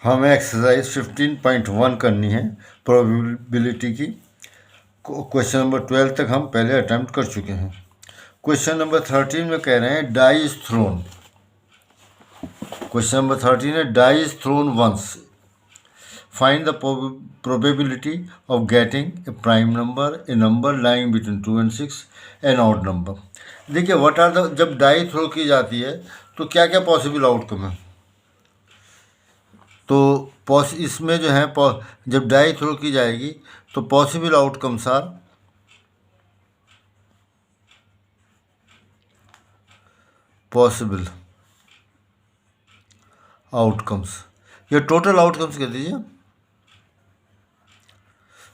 हमें एक्सरसाइज 15.1 करनी है प्रोबेबिलिटी की। क्वेश्चन नंबर 12 तक हम पहले अटेम्प्ट कर चुके हैं। क्वेश्चन नंबर 13 में कह रहे हैं die is thrown. Question number 13 है die is thrown once, find the probability of getting a prime number, a number lying between 2 and 6, an odd number. देखिए व्हाट आर द, जब डाई थ्रो की जाती है तो क्या क्या पॉसिबल आउटकम है। तो इसमें जो है जब डाई थ्रो की जाएगी तो possible outcomes are possible outcomes, ये टोटल आउटकम्स कह दीजिए।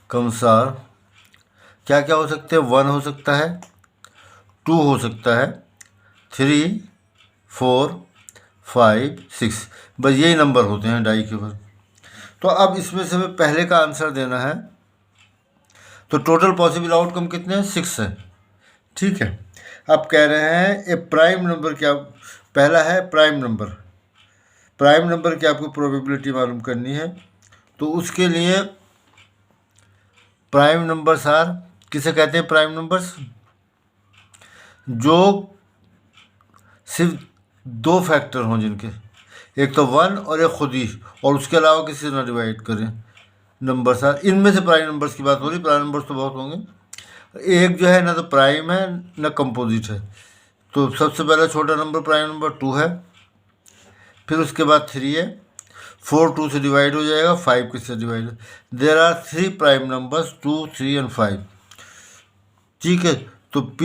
कम्स आर क्या क्या हो सकते हैं, 1 हो सकता है, 2 हो सकता है, 3, 4, 5, 6, बस यही नंबर होते हैं डाई के ऊपर। तो अब इसमें से हमें पहले का आंसर देना है, तो टोटल पॉसिबल आउटकम कितने हैं, 6 है। ठीक है, अब कह रहे हैं ए प्राइम नंबर, क्या पहला है प्राइम नंबर। प्राइम नंबर की आपको प्रोबेबिलिटी मालूम करनी है, तो उसके लिए प्राइम नंबर्स आर, किसे कहते हैं प्राइम नंबर्स, जो सिर्फ 2 फैक्टर हों जिनके, एक तो 1 और एक खुद ही, और उसके अलावा किसी से ना डिवाइड करें। नंबर्स आर, इनमें से प्राइम नंबर्स की बात हो रही, प्राइम नंबर्स तो बहुत होंगे। एक जो है ना तो प्राइम है ना कंपोजिट है, तो सबसे पहला छोटा नंबर प्राइम नंबर 2 है, फिर उसके बाद 3 है, 4 2 से डिवाइड हो जाएगा, 5 किससे divide, there are 3 prime numbers 2, 3 and 5। ठीक है, तो P,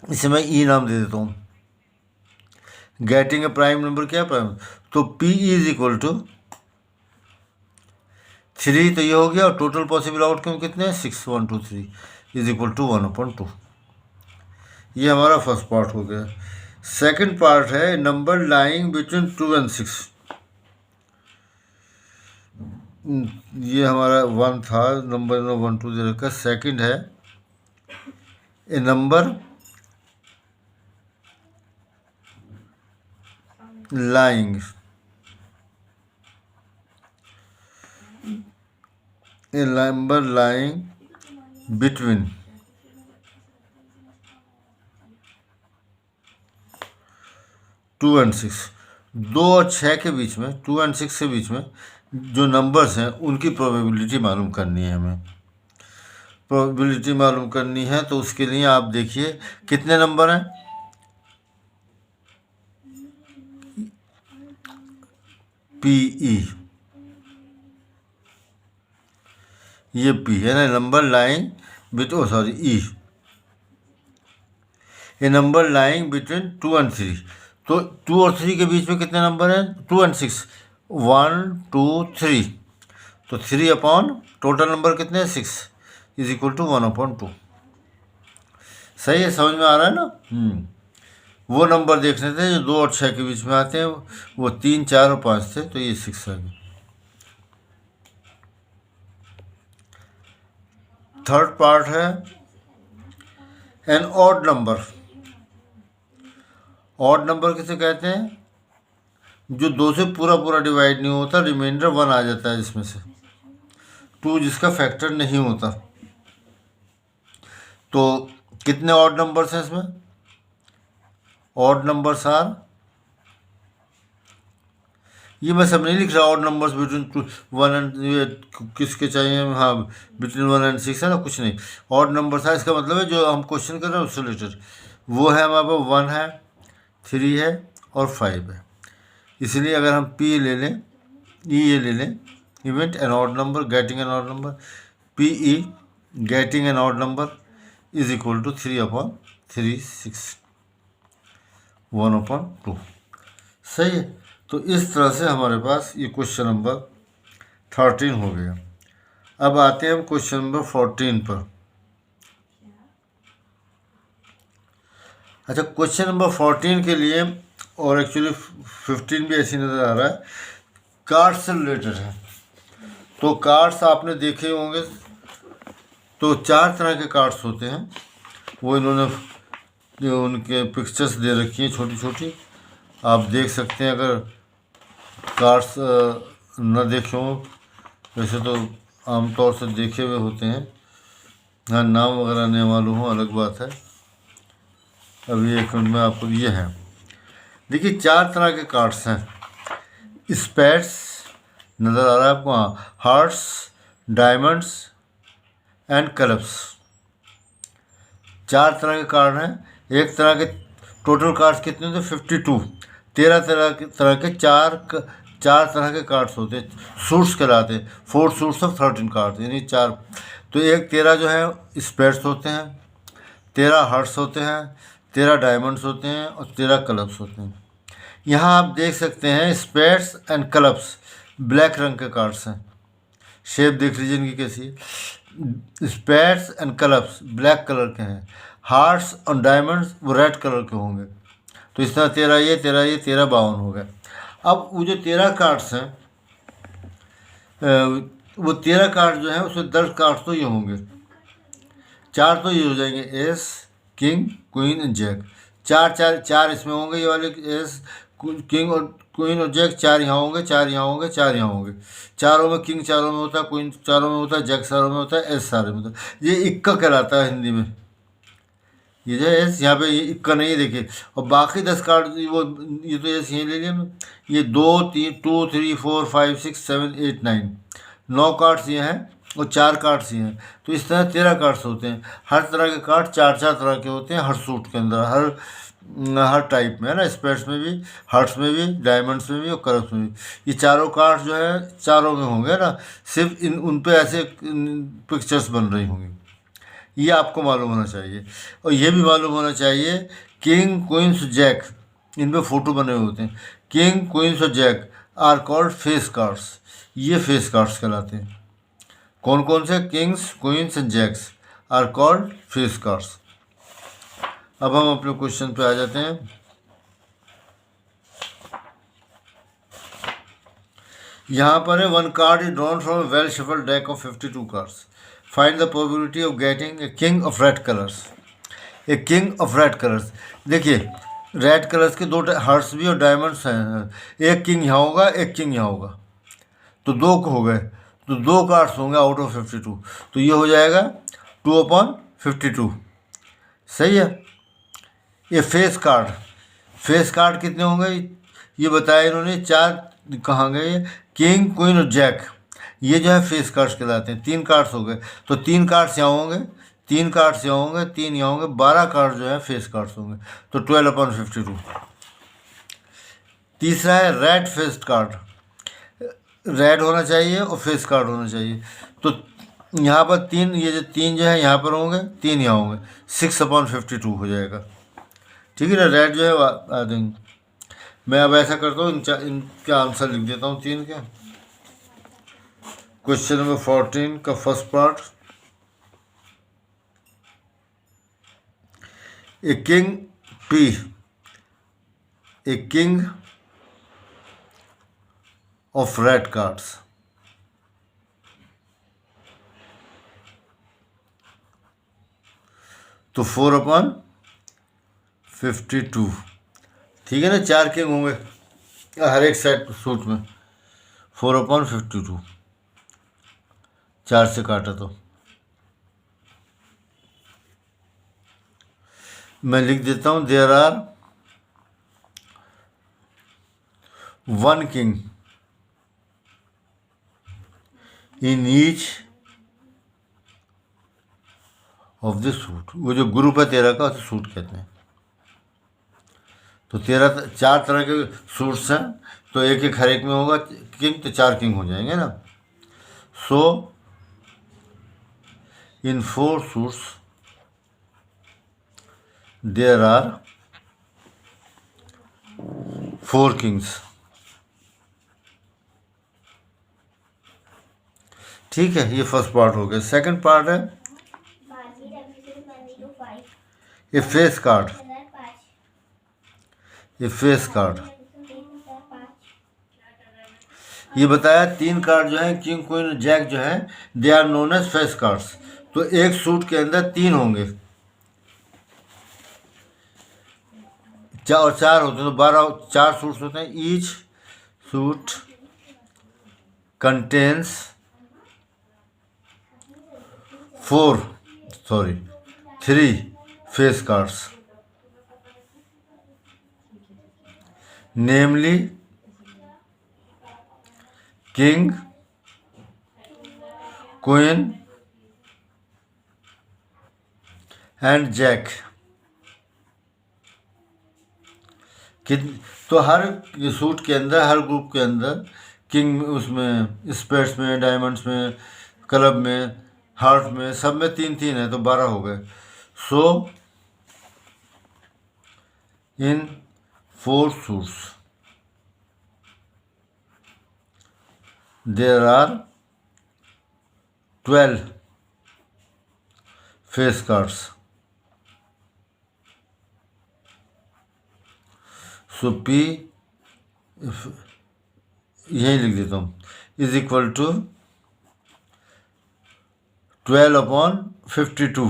इसे मैं E नाम दे देता हूँ। गेटिंग ए प्राइम नंबर क्या है, प्राइम, तो P इज इक्वल टू 3, तो ये हो गया, और टोटल पॉसिबल आउटकम कितने हैं, 6, 1 2 3 इज इक्वल टू 1/2। ये हमारा फर्स्ट पार्ट हो गया। सेकंड पार्ट है नंबर लाइंग बिटवीन 2 and 6। ये हमारा 1 था, नंबर 1 2 दे रखा। सेकंड है a number lying, a number lying between 2 and 6, 2 और 6 के बीच में, 2 and 6 के बीच में जो नंबर्स हैं उनकी प्रोबेबिलिटी मालूम करनी है हमें। प्रोबेबिलिटी मालूम करनी है तो उसके लिए आप देखिए कितने नंबर हैं, PE, ये P है ना, number lying between, sorry E, A number lying between 2 and 3। तो 2 और 3 के बीच में कितने नंबर हैं, 2 and 6, 1 2 3, तो 3 अपॉन टोटल नंबर कितने हैं, 6 इज इक्वल टू 1/2। सही है, समझ में आ रहा है ना। वो नंबर देखने थे जो 2 और 6 के बीच में आते हैं, वो 3 4 और 5 थे, तो ये 6 आ गया। थर्ड पार्ट है an odd number. Odd number किसे कहते हैं, जो 2 से पूरा पूरा डिवाइड नहीं होता, रिमाइंडर 1 आ जाता है इसमें से, 2 जिसका फैक्टर नहीं होता। तो कितने ऑड नंबर्स हैं इसमें, ऑड नंबर्स आर, ये मैं सब नहीं लिख रहा, ऑड नंबर्स बिटवीन 1 and, ये किसके चाहिए, हाँ बिटवीन 1 and 6 है ना, कुछ नहीं, ऑड नंबर्स है, इसका मतलब है जो हम क्वेश्चन कर रहे हैं उससे रिलेटेड। वो है हमारे पास 1 है, 3 है और 5 है। इसलिए अगर हम P ले लें, E ये ले लें, event an odd number, getting an odd number, PE getting an odd number is equal to 3/3 6 1/2। सही है, तो इस तरह से हमारे पास ये क्वेश्चन नंबर 13 हो गया। अब आते हैं हम क्वेश्चन नंबर 14 पर। अच्छा, क्वेश्चन नंबर 14 के लिए, और एक्चुअली 15 भी ऐसी नज़र आ रहा है, कार्ड्स से रिलेटेड है। तो कार्ड्स आपने देखे होंगे, तो 4 तरह के कार्ड्स होते हैं, वो इन्होंने जो उनके पिक्चर्स दे रखी हैं छोटी छोटी, आप देख सकते हैं। अगर कार्ड्स न देखे हों, वैसे तो आमतौर से देखे हुए होते हैं, हाँ नाम वगैरह नहीं मालूम हो अलग बात है। अभी एक मिनट में आपको ये है, देखिए 4 तरह के कार्ड्स हैं। स्पेड्स नज़र आ रहा है आपको, हाँ, हार्ट्स, डायमंड्स एंड क्लब्स, 4 तरह के कार्ड हैं। एक तरह के टोटल कार्ड्स कितने होते हैं? 52। 13 तरह के चार तरह के कार्ड्स होते हैं, सूट्स कहलाते हैं। 4 सूट्स ऑफ 13 कार्ड्स, यानी 4। तो एक 13 जो है स्पेड्स होते हैं, 13 हार्ट्स होते हैं, 13 डायमंड्स होते हैं और 13 क्लब्स होते हैं। यहाँ आप देख सकते हैं स्पेड्स एंड क्लब्स ब्लैक रंग के कार्ड्स हैं। शेप देख लीजिए इनकी कैसी है। Spades and clubs black colour के हैं, हार्ट्स और डायमंड्स वो रेड कलर के होंगे। तो इस तरह 13 ये 13 ये 13 52 हो गए। अब वो जो 13 कार्ड्स हैं, वो 13 कार्ड जो है उसमें 10 कार्ड्स तो ये होंगे, 4 तो ये हो जाएंगे, ace, king, queen and jack. चार इसमें होंगे, ये वाले एस, किंग और क्वीन और जैक 4 यहाँ होंगे, 4 यहाँ होंगे, 4 यहाँ होंगे। चारों में किंग चारों में होता है, क्वीन चारों में होता है, जैक चारों में होता है, एस सारे में होता है। ये इक्का कहलाता है हिंदी में। ये जो एस यहाँ पे ये इक्का नहीं है, देखिए। और बाकी 10 कार्ड वो ये तो एस यहीं ले लिया। ये 2 3 2 3 4 5 6 7 8 9 कार्ड्स ये हैं और 4 कार्ड्स ये हैं। तो इस तरह 13 कार्ड्स होते हैं। हर तरह के कार्ड 4 तरह के होते हैं, हर सूट के अंदर, हर टाइप में, है ना। स्पेड्स में भी, हार्ट्स में भी, डायमंड्स में भी और क्लब्स में भी। ये चारों कार्ड्स जो है चारों में होंगे ना, सिर्फ उन पे ऐसे पिक्चर्स बन रही होंगी। ये आपको मालूम होना चाहिए। और ये भी मालूम होना चाहिए किंग, क्वींस, जैक, इन पे फोटो बने हुए होते हैं। किंग, क्वींस और jack are called face cards. ये फेस कार्ड्स कहलाते हैं। कौन कौन से? Kings, queens and jacks are called face cards. अब हम अपने क्वेश्चन पे आ जाते हैं। यहाँ पर है, 1 card is drawn from well shuffled deck of 52 cards. Find the probability of getting a king of red colours. A king of red colours, देखिए रेड कलर्स के 2 हार्ट्स भी और डायमंड्स हैं। एक किंग यहाँ होगा, एक किंग यहाँ होगा, तो 2 हो गए। तो 2 कार्ड्स होंगे आउट ऑफ 52। तो ये हो जाएगा 2/52। सही है। ये फेस कार्ड कितने होंगे ये बताया इन्होंने, 4 कहाँ गए? किंग, क्वीन और जैक, ये जो है फेस कार्ड्स कहलाते हैं। 3 कार्ड्स हो गए, तो 3 कार्ड्स यहाँ होंगे, 3 कार्ड्स यहाँ होंगे, 3 यहाँ होंगे, 12 कार्ड जो है फेस कार्ड्स होंगे। तो 12/52। तीसरा है रेड फेस कार्ड। रेड होना चाहिए और फेस कार्ड होना चाहिए। तो यहाँ पर 3, ये जो 3 जो है यहाँ पर होंगे, 3 यहाँ होंगे, 6/52 हो जाएगा। ठीक है ना। रेड जो है आ देंगे। मैं अब ऐसा करता हूँ, इनका आंसर लिख देता हूँ 3 के। क्वेश्चन नंबर 14 का first part, a king P, a king of red cards. तो 4/52, ठीक है ना। 4 किंग होंगे हर एक सेट सूट में। 4/52, 4 से काटा तो मैं लिख देता हूँ, there are 1 king in each of the suit. वो जो ग्रुप है 13 का, उसे सूट कहते हैं। तो 4 तरह के सूट्स हैं, तो एक एक हर एक में होगा किंग, तो 4 किंग हो जाएंगे ना। सो in 4 suits there are 4 Kings. ठीक है, ये फर्स्ट पार्ट हो गया। सेकंड पार्ट है ए फेस कार्ड। ए फेस कार्ड, ये बताया 3 कार्ड जो है किंग, क्वीन, जैक जो है they are known as face cards. तो एक सूट के अंदर 3 होंगे, 4 होते हैं, तो 12, 4 सूट्स होते हैं। Each suit contains three face cards, namely king, queen and jack। तो हर सूट के अंदर, हर ग्रुप के अंदर किंग, उसमें स्पेड्स में, डायमंड्स में, क्लब में, हार्ट में, सब में 3-3 है, तो 12 हो गए। So in 4 suits there are 12 face cards. So P यही लिख देता हूँ, इज इक्वल टू 12/52,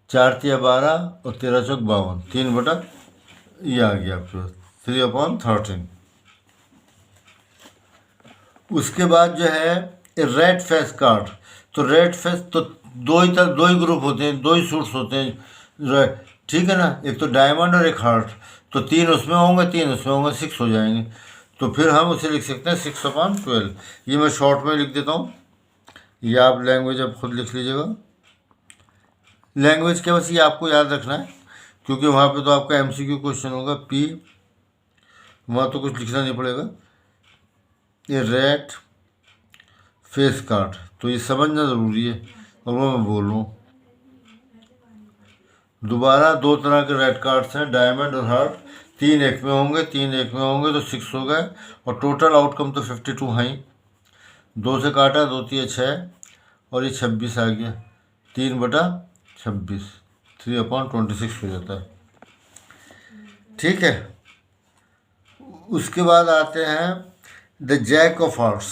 4×3=12 और 13×4=52, 3/, ये आ गया आपके पास 3/13। उसके बाद जो है रेड फेस कार्ड। तो रेड फेस तो दो ही ग्रुप होते हैं, 2 ही सूट्स होते हैं, ठीक है ना, एक तो डायमंड और एक हार्ट। तो 3 उसमें होंगे, 3 उसमें होंगे, 6 हो जाएंगे। तो फिर हम उसे लिख सकते हैं 6/12। ये मैं शॉर्ट में लिख देता हूँ, ये आप लैंग्वेज अब खुद लिख लीजिएगा। लैंग्वेज के बस ये आपको याद रखना है, क्योंकि वहाँ पे तो आपका MCQ क्वेश्चन होगा। P वहाँ तो कुछ लिखना नहीं पड़ेगा। ये रेड फेस कार्ड, तो ये समझना ज़रूरी है, और वो मैं बोल रहा हूँ दोबारा। 2 तरह के रेड कार्ड्स हैं, डायमंड और हार्ट। 3 एक में होंगे, 3 एक में होंगे, तो 6 हो गए, और टोटल आउटकम तो 52 है ही। 2 से काटा, 2×3 6, और ये 26 आ गया, 3/26, 3/26 हो जाता है, ठीक है। उसके बाद आते हैं the jack of hearts.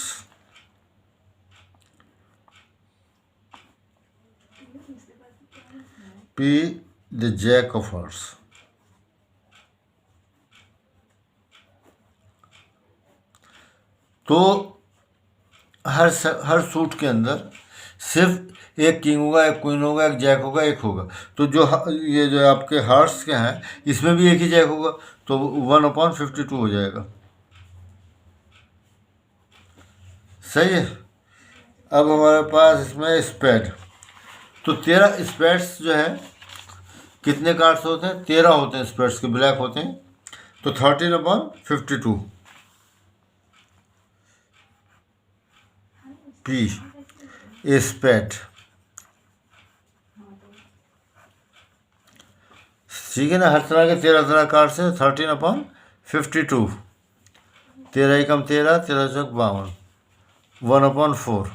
P the jack of hearts. तो हर सूट के अंदर सिर्फ एक किंग होगा, एक क्वीन होगा, एक जैक होगा, एक होगा। तो ये जो आपके हार्ट्स के हैं, इसमें भी एक ही जैक होगा, तो 1/52 हो जाएगा, सही है। अब हमारे पास इसमें स्पेड। तो 13 स्पेड्स जो है, कितने कार्ड्स होते हैं? 13 होते हैं स्पेड्स के, ब्लैक होते हैं। तो 13/52 P ए स्पेड, ठीक है ना। हर तरह के 13 कार्ड्स है, 13/52, 13 एकम 13, 13×4=52, 1/4।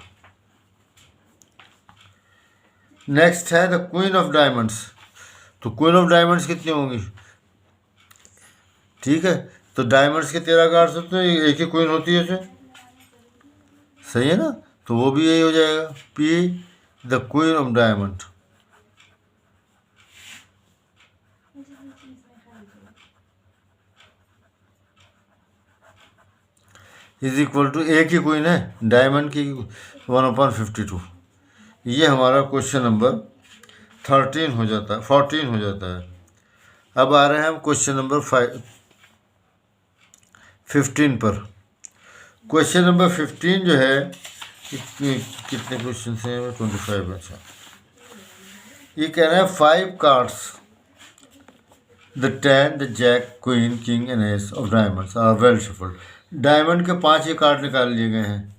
नेक्स्ट है द क्वीन ऑफ डायमंड्स। तो क्वीन ऑफ डायमंड्स कितनी होंगी? ठीक है, तो डायमंड्स के 13 कार्ड्स होते हैं, एक ही क्वीन होती है उसमें, सही है ना। तो वो भी यही हो जाएगा, P the queen of diamond is equal to, एक ही क्वीन है डायमंड की, 1/52। ये हमारा क्वेश्चन नंबर 13 हो जाता है, 14 हो जाता है। अब आ रहे हैं हम क्वेश्चन नंबर 15 पर। क्वेश्चन नंबर 15 जो है, कितने क्वेश्चन हैं? 25। अच्छा, ये कह रहे हैं 5 cards, the 10, the jack, queen, king and ace of diamonds are well shuffled. Diamond के 5 ही कार्ड निकाल लिए गए हैं,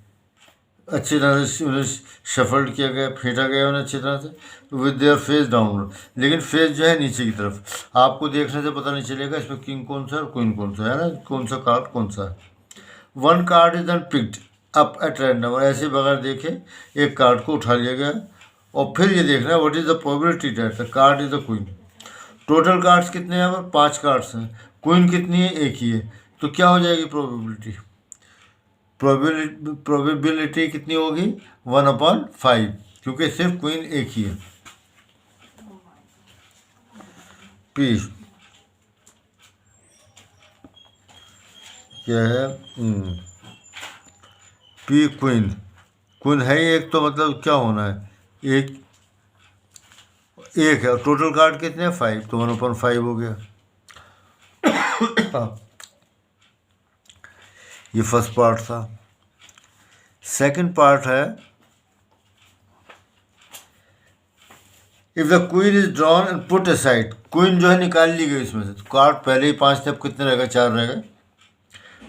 अच्छी तरह से उन्हें शफल्ड किया गया, फेंटा गया उन्हें अच्छी तरह से, विद देयर फेस डाउनवर्ड। लेकिन फेस जो है नीचे की तरफ, आपको देखने से पता नहीं चलेगा इसमें किंग कौन सा है और क्वीन कौन सा है ना, कौन सा कार्ड कौन सा है। 1 card is unpicked up at random, और ऐसे बगैर देखे एक कार्ड को उठा लिया गया, और फिर ये देखना है what is the probability that the card is the queen. Total cards कितने हैं? यहाँ पर 5 कार्ड्स हैं, क्वीन कितनी है? एक ही है। तो क्या हो जाएगी प्रोबेबिलिटी? प्रोबेबिलिटी कितनी होगी? 1/5, क्योंकि सिर्फ क्वीन एक ही है। P क्या है? पी क्वीन, क्वीन है ही एक, तो मतलब क्या होना है, एक एक है, और टोटल कार्ड कितने हैं 5, तो 1/5 हो गया। ये फर्स्ट पार्ट था। सेकंड पार्ट है, if the queen is drawn and put aside, queen जो है निकाल ली गई इसमें से, तो कार्ड पहले ही 5 थे, अब कितने रह गए, 4 रह गए।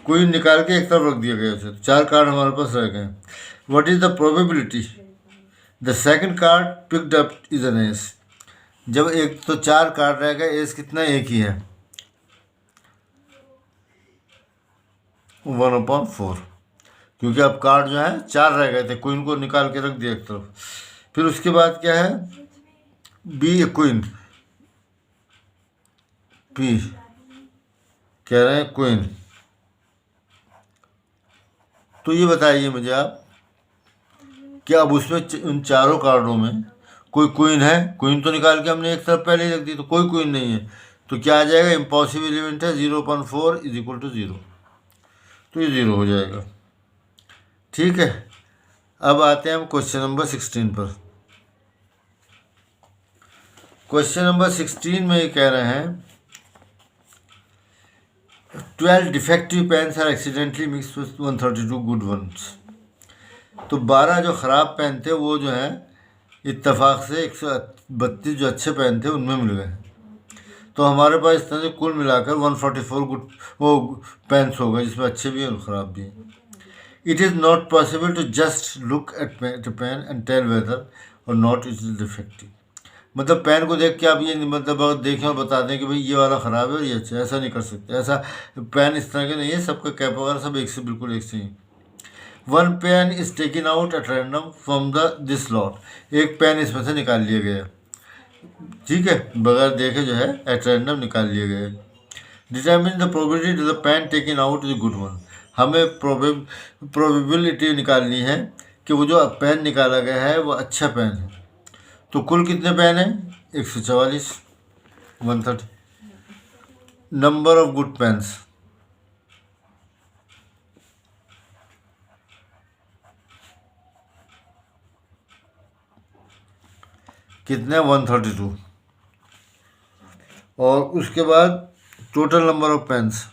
क्वीन निकाल के एक तरफ रख दिया गया उसे, तो 4 कार्ड हमारे पास रह गए। What is the probability the second card picked up is an S, जब एक तो 4 कार्ड रह गए, एस कितना, एक ही है, 1/4, क्योंकि अब कार्ड जो है 4 रह गए थे, क्वीन को निकाल के रख दिया एक तरफ। फिर उसके बाद क्या है, बी क्वीन, पी कह रहे हैं क्वीन, तो ये बताइए मुझे आप, क्या अब उसमें उन चारों कार्डों में कोई क्वीन है, क्वीन तो निकाल के हमने एक तरफ पहले ही रख दी, तो कोई क्वीन नहीं है, तो क्या आ जाएगा, इम्पॉसिबल एलिमेंट है, 0/4 इज इक्वल टू 0, तो ये 0 हो जाएगा। ठीक है, अब आते हैं हम क्वेश्चन नंबर 16 पर। क्वेश्चन नंबर 16 में ये कह रहे हैं 12 defective pens are accidentally mix with 132 good ones, तो 12 जो ख़राब पेन थे वो जो है इत्तेफाक से 132 जो अच्छे पेन थे उनमें मिल गए, तो हमारे पास इस तरह से कुल मिलाकर 144 गुड वो पेन्स हो गए, जिसमें अच्छे भी हैं और ख़राब भी हैं। It is not possible to just look at pen and tell whether और नॉट इट इज़ डिफेक्टिव, मतलब पेन को देख के आप ये मतलब अगर देखें और बता दें कि भाई ये वाला ख़राब है और ये अच्छा है, ऐसा नहीं कर सकते, ऐसा पेन इस तरह के नहीं है, सबका कैप वगैरह सब एक से बिल्कुल एक से ही। One pen is taken out at random from the this lot, एक पेन इसमें से निकाल लिया गया, ठीक है, बगैर देखे जो है एट रैंडम निकाल लिए गए। Determine the probability the pen taken out is good one, हमें प्रोबेबिलिटी निकालनी है कि वो जो पेन निकाला गया है वो अच्छा पेन है, तो कुल कितने पेन हैं, 144, 130, नंबर ऑफ गुड पेन्स, कितने, 132, और उसके बाद टोटल नंबर ऑफ पेन्स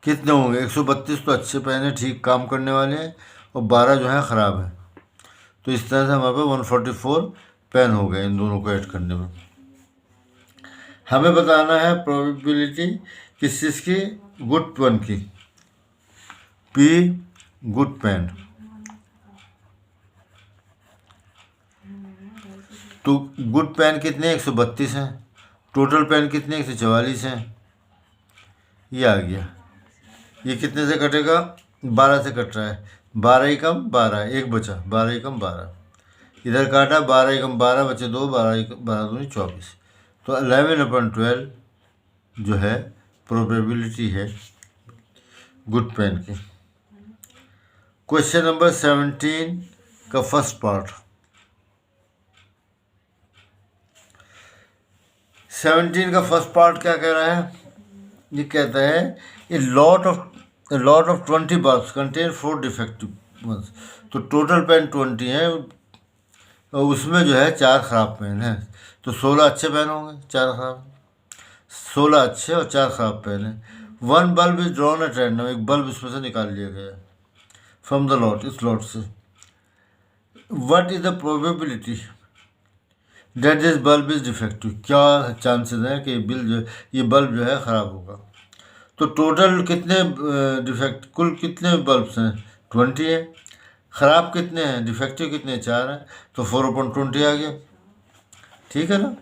कितने होंगे, 132 तो अच्छे पेन है, ठीक काम करने वाले हैं, और 12 जो है ख़राब है, तो इस तरह से हमारे पास 144 पेन हो गए इन दोनों को ऐड करने में। हमें बताना है प्रोबेबिलिटी किस चीज़ की, गुड पेन की, पी गुड पेन, तो गुड पेन कितने, 132 हैं, टोटल पेन कितने, 144 हैं, ये आ गया। ये कितने से कटेगा, 12 से कट रहा है, 12 ही कम 12, एक बचा, 12 ही कम 12, इधर काटा, 12 ही कम 12 बचे 2, 12 दूनी 24, तो 11/12 जो है प्रोबेबिलिटी है गुड पेन की। क्वेश्चन नंबर 17 का फर्स्ट पार्ट, 17 का फर्स्ट पार्ट क्या कह रहा है, ये कहता है a lot of 20 bulbs contain 4 defective ones, तो टोटल पेन 20 है, और उसमें जो है 4 ख़राब पेन है, तो 16 अच्छे पेन होंगे, 4 ख़राब, 16 अच्छे और 4 ख़राब पेन है। One bulb is drawn at random, एक बल्ब इसमें से निकाल लिया गया फ्रॉम द लॉट, इस लॉट से। What is the probability that this bulb is defective, क्या चांसेस हैं कि ये बल्ब जो है ख़राब होगा, तो टोटल कितने डिफेक्ट, कुल कितने बल्ब्स हैं, 20 है, ख़राब कितने हैं, डिफेक्टिव कितने, 4 हैं, तो 4/20 आ गया, ठीक है ना।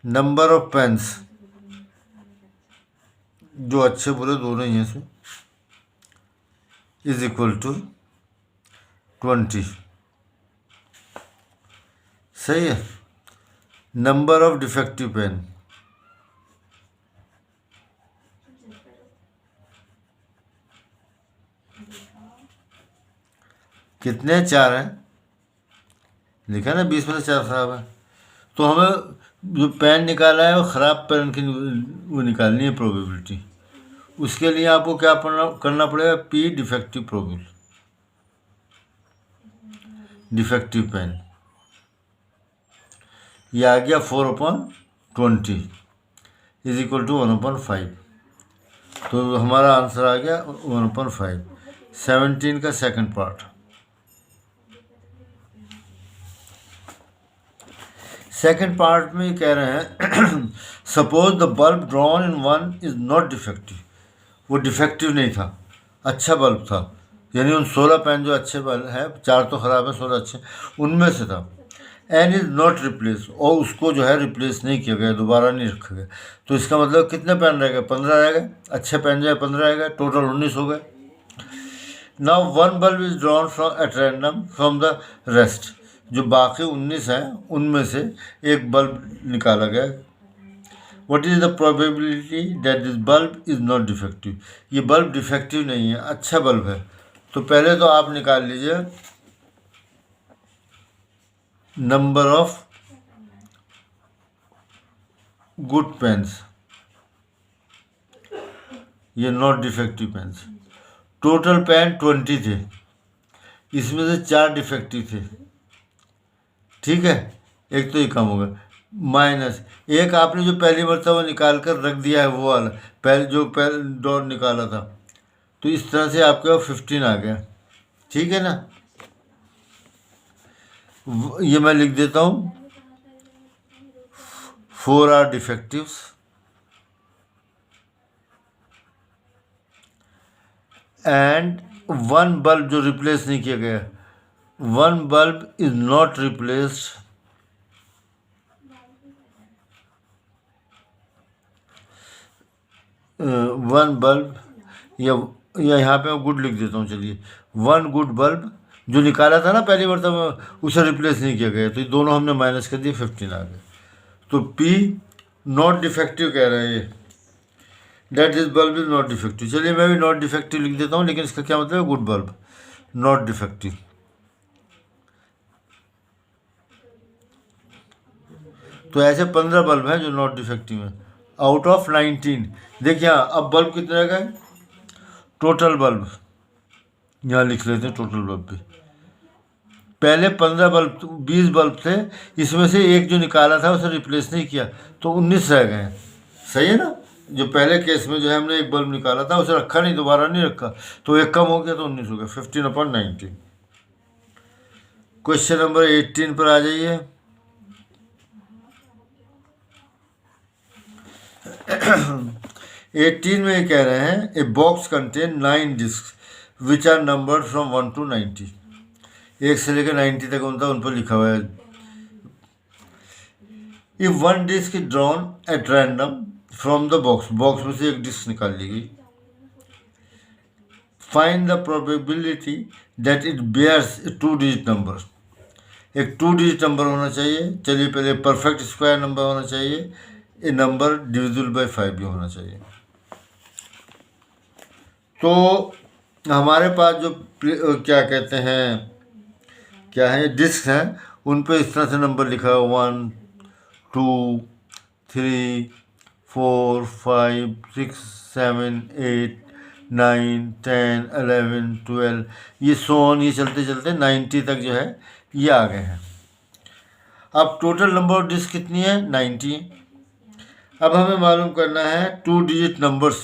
नंबर ऑफ पेन्स, जो अच्छे बुरे दोनों ही हैं इसमें, इज इक्वल टू 20, सही है। नंबर ऑफ डिफेक्टिव पेन, कितने, 4 हैं, लिखा ना, 20 में से 4 खराब है, तो हमें जो पेन निकाला है वो ख़राब पेन की वो निकालनी है प्रोबेबिलिटी। उसके लिए आपको क्या करना पड़ेगा, P defective probability, defective pen. ये आ गया 4/20 इज इक्वल टू 1/5। तो हमारा आंसर आ गया 1/5। 17 का सेकंड पार्ट। सेकंड पार्ट में ये कह रहे हैं suppose the bulb drawn in one is not defective. वो डिफेक्टिव नहीं था, अच्छा बल्ब था, यानी उन 16 पेन जो अच्छे बल्ब हैं, 4 तो ख़राब है 16 अच्छे, उनमें से था। एंड इज़ नॉट रिप्लेस, और उसको जो है रिप्लेस नहीं किया गया, दोबारा नहीं रखा गया। तो इसका मतलब कितने पेन रह गए, 15 रह गए, अच्छे पेन जो है 15 रह गए, टोटल 19 हो गए। Now one bulb is drawn from eight random from the rest. जो बाकी 19 हैं उनमें से एक बल्ब निकाला गया। What is the probability that this bulb is not defective. ये बल्ब डिफेक्टिव नहीं है, अच्छा बल्ब है। तो पहले तो आप निकाल लीजिए नंबर ऑफ गुड पेन्स, ये not defective pens. Total pen 20 थे, इसमें से 4 डिफेक्टिव थे, ठीक है, एक तो ये कम हो गया। माइनस एक आपने जो पहली मरतबा निकाल कर रख दिया है वो वाला, पहले डॉट निकाला था, तो इस तरह से आपके पास 15 आ गया, ठीक है ना। ये मैं लिख देता हूँ 4 are defectives and one bulb जो रिप्लेस नहीं किया गया, one bulb is not replaced one bulb, या यहाँ पे मैं गुड लिख देता हूँ, चलिए वन गुड बल्ब जो निकाला था ना पहली मरतबा उसे रिप्लेस नहीं किया गया, तो ये दोनों हमने माइनस कर दिए, 15 आ गए। तो पी नॉट डिफेक्टिव कह रहे हैं ये, that is bulb is not defective. चलिए मैं भी नॉट डिफेक्टिव लिख देता हूँ, लेकिन इसका क्या मतलब है, गुड बल्ब नॉट डिफेक्टिव। तो ऐसे 15 बल्ब हैं जो नॉट डिफेक्टिव हैं आउट ऑफ 19। देखिए अब बल्ब कितने रह गए, टोटल बल्ब यहाँ लिख लेते हैं, टोटल बल्ब पे पहले 15 बल्ब 20 बल्ब थे, इसमें से एक जो निकाला था उसे रिप्लेस नहीं किया, तो 19 रह गए हैं, सही है ना। जो पहले केस में जो है हमने एक बल्ब निकाला था उसे रखा नहीं, दोबारा नहीं रखा, तो एक कम हो गया तो 19 हो गया, 15/19। क्वेश्चन नंबर 18 पर आ जाइए। 18 में ये कह रहे हैं a box contain 9 disc which are numbered from 1 to 90। 1 से लेकर 90 तक उन पर लिखा हुआ है। If one disc is drawn at random from the box, box में से एक डिस्क निकाल ली गई, find the probability that it bears a 2 digit number. एक 2 डिजिट नंबर होना चाहिए, चलिए पहले परफेक्ट स्क्वायर नंबर होना चाहिए, ए नंबर डिविजिबल बाय 5 भी होना चाहिए। तो हमारे पास जो क्या कहते हैं, क्या है डिस्क हैं, उन पे इस तरह से नंबर लिखा है 1 2 3 4 5 6 7 8 9 10 11 12, ये सोन, ये चलते चलते 90 तक जो है ये आ गए हैं। अब टोटल नंबर ऑफ डिस्क कितनी है, 90। अब हमें मालूम करना है 2 digit numbers,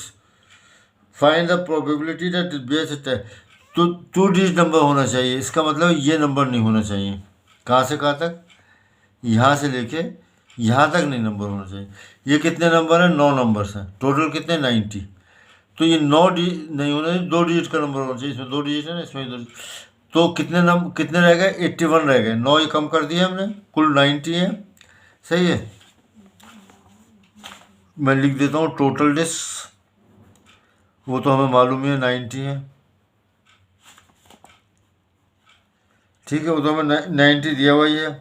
find the probability that based है। तो 2 डिजिट नंबर होना चाहिए, इसका मतलब ये नंबर नहीं होना चाहिए, कहाँ से कहाँ तक, यहाँ से लेके यहाँ तक नहीं नंबर होना चाहिए। ये कितने नंबर हैं, 9 नंबर्स हैं, टोटल कितने 90। तो ये 9 नहीं होना चाहिए, 2 डिजिट का नंबर होना चाहिए, इसमें 2 डिजिट है ना, इसमें 2। तो कितने रह गए, 81 रह गए, 9 ये कम कर दिए हमने, कुल 90 है, सही है। मैं लिख देता हूँ टोटल डिस्क, वो तो हमें मालूम ही है 90 है, ठीक है, वो तो हमें 90 दिया हुआ ही है।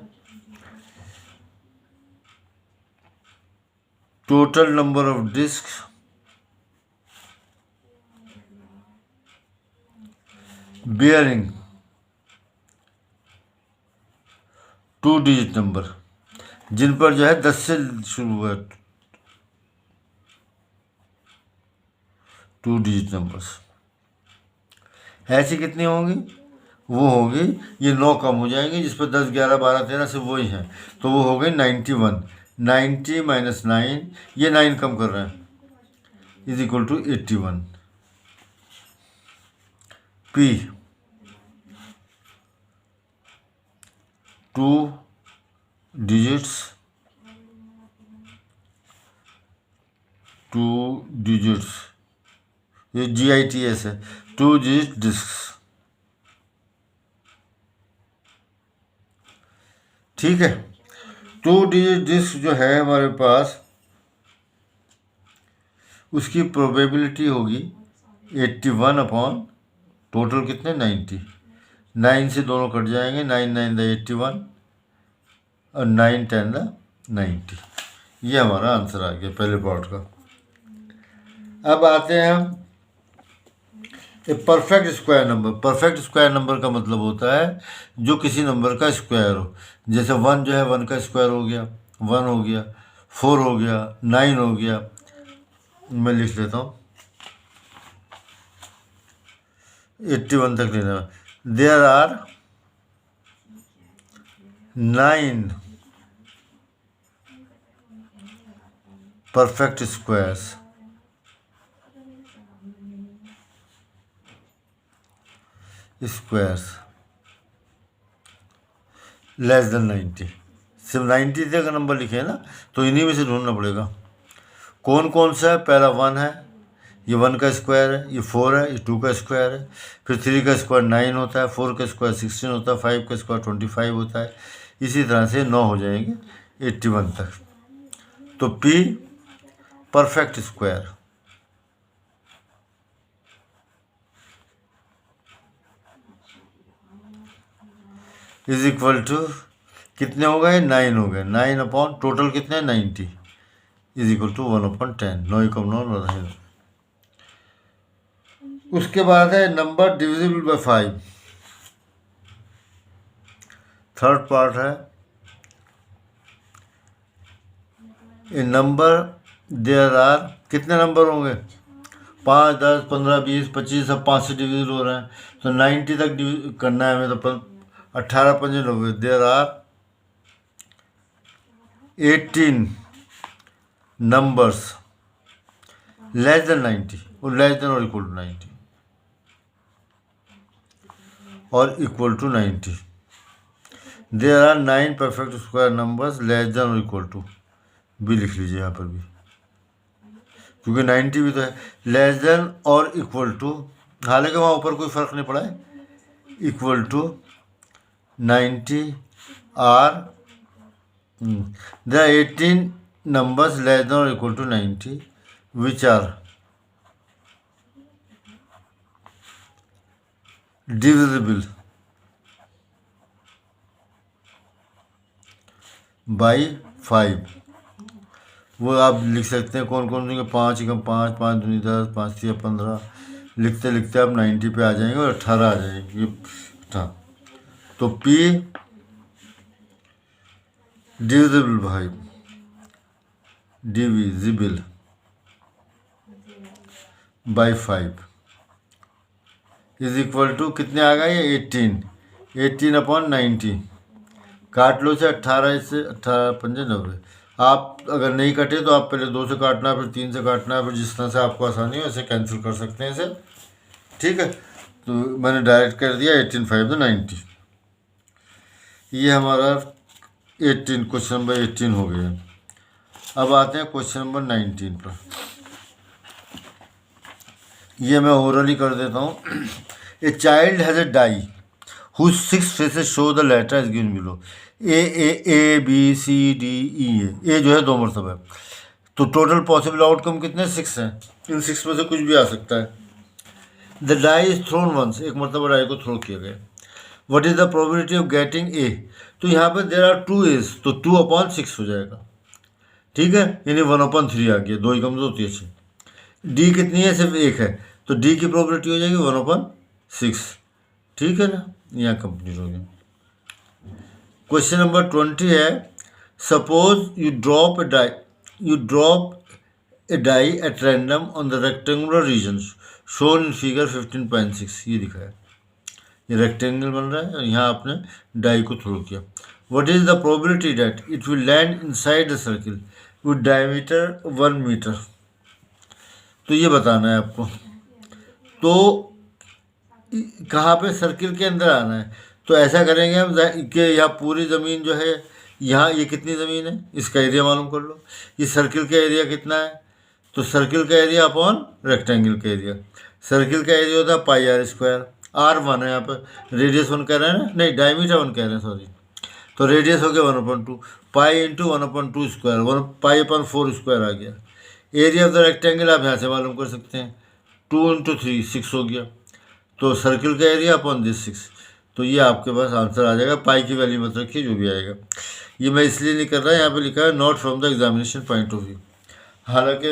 Total number of disc bearing 2 digit number, जिन पर जो है 10 से शुरू हुआ 2 डिजिट नंबर्स, ऐसी कितनी होंगी? वो होगी, ये 9 कम हो जाएंगे, जिस पर 10, 11, 12, 13 से वही हैं, तो वो हो गई 91। 90 माइनस 9, ये 9 कम कर रहे हैं, is equal to 81। P 2 digits, 2 digits, ये GITS है, 2 डिजिट डिस्क। ठीक है, 2 डिजिट डिस्क जो है हमारे पास, उसकी प्रोबेबिलिटी होगी 81 अपॉन टोटल कितने 90। 9 से दोनों कट जाएंगे, 9 9 द 81 और 9 10 द 90। ये हमारा आंसर आ गया पहले पार्ट का। अब आते हैं हम perfect square number. Perfect square number का मतलब होता है जो किसी नंबर का स्क्वायर हो। जैसे 1 जो है 1 का स्क्वायर हो गया, 1 हो गया, 4 हो गया, 9 हो गया। मैं लिख लेता हूँ, 81 तक लेना। There are 9 perfect squares less than 90। सिर्फ 90 तक का नंबर लिखे ना, तो इन्हीं में से ढूंढना पड़ेगा कौन कौन सा है। पहला 1 है, ये 1 का स्क्वायर है, ये 4 है, ये 2 का स्क्वायर है। फिर 3 का स्क्वायर 9 होता है, 4 का स्क्वायर 16 होता है, 5 का स्क्वायर 25 होता है। इसी तरह से 9 हो जाएंगे 81 तक। तो P perfect square is equal to कितने हो गए? 9 हो गए। 9 अपॉन टोटल कितने 90 इज इक्वल टू 1/10। 9 कम 9 9। उसके बाद है number divisible by 5। Third part है ए नंबर देयर आर, कितने नंबर होंगे? 5 10 15 20 25 सब 5 से डिविजिबल हो रहे हैं, तो 90 तक करना है हमें। तो 18 5 90। There are 18 numbers less than 90 और लेस देन और इक्वल टू 90 और equal to 90। There are 9 perfect square numbers less than और इक्वल टू, भी लिख लीजिए यहाँ पर भी, क्योंकि 90 भी तो है। लेस देन और इक्वल टू, हालांकि वहाँ ऊपर कोई फ़र्क नहीं पड़ा है। Equal to 90 are there 18 numbers less than or equal to 90 which are divisible by 5। वो आप लिख सकते हैं कौन कौन से? 5 एकम 5, 5 दूनी 10, 5 3 15। लिखते लिखते आप 90 पे आ जाएंगे और 18 आ जाएंगे। 18 तो P divisible by, divisible by 5 is equal to कितने आ गए? 18। 18 अपॉन 90 काट लो से 18 से 18 5 90। आप अगर नहीं कटे तो आप पहले 2 से काटना, फिर 3 से काटना, फिर जिस तरह से आपको आसानी हो ऐसे कैंसिल कर सकते हैं इसे। ठीक है, तो मैंने डायरेक्ट कर दिया 18 5 90। ये हमारा 18 क्वेश्चन नंबर 18 हो गया। अब आते हैं क्वेश्चन नंबर 19 पर। ये मैं ओरली कर देता हूँ। A child has a die whose 6 faces show the letter as given below। A B C D E ए जो है 2 मरतबा है, तो टोटल पॉसिबल आउटकम कितने? 6 हैं। इन 6 में से कुछ भी आ सकता है। The die is thrown once, एक मरतबा डाई को थ्रो किया गया। What is the probability of getting a? तो यहाँ पर देर आर 2 एज, तो 2/6 हो जाएगा। ठीक है, यानी 1/3 आ गया। 2 ही कम 2 होती है। डी कितनी है? सिर्फ 1 है, तो डी की प्रोबेबिलिटी हो जाएगी 1/6। ठीक है ना, यहाँ कंप्लीट हो गया। क्वेश्चन नंबर 20 है Suppose you drop a die. You drop a die at random on the rectangular regions shown in figure 15.6. ये दिखा है, ये रेक्टेंगल बन रहा है और यहाँ आपने डाई को थ्रो किया. What is the probability that it will land inside the circle with diameter 1 metre? तो ये बताना है आपको. तो कहाँ पे? सर्किल के अंदर आना है. तो ऐसा करेंगे हम कि यहाँ पूरी ज़मीन जो है, यहाँ ये कितनी ज़मीन है इसका एरिया मालूम कर लो. ये सर्किल का एरिया कितना है? तो सर्किल का एरिया अपॉन रेक्टेंगल का एरिया. सर्किल का एरिया होता है पाई आर स्क्वायर. आर वन है यहाँ पर, रेडियस वन कह रहे हैं ना, नहीं डायमीटर वन कह रहे हैं, सॉरी. तो रेडियस हो गया 1/2 पाई इंटू 1/2 स्क्वायर, 1 पाई/4 स्क्वायर आ गया. एरिया ऑफ द रेक्टेंगल आप यहाँ से मालूम कर सकते हैं. 2 × 3 6 हो गया. तो सर्किल का एरिया अपॉन दिस 6. तो ये आपके पास आंसर आ जाएगा. पाई की वैल्यू मत रखिए, जो भी आएगा. ये मैं इसलिए नहीं कर रहा, यहाँ पे लिखा है not from the examination point of view. हालांकि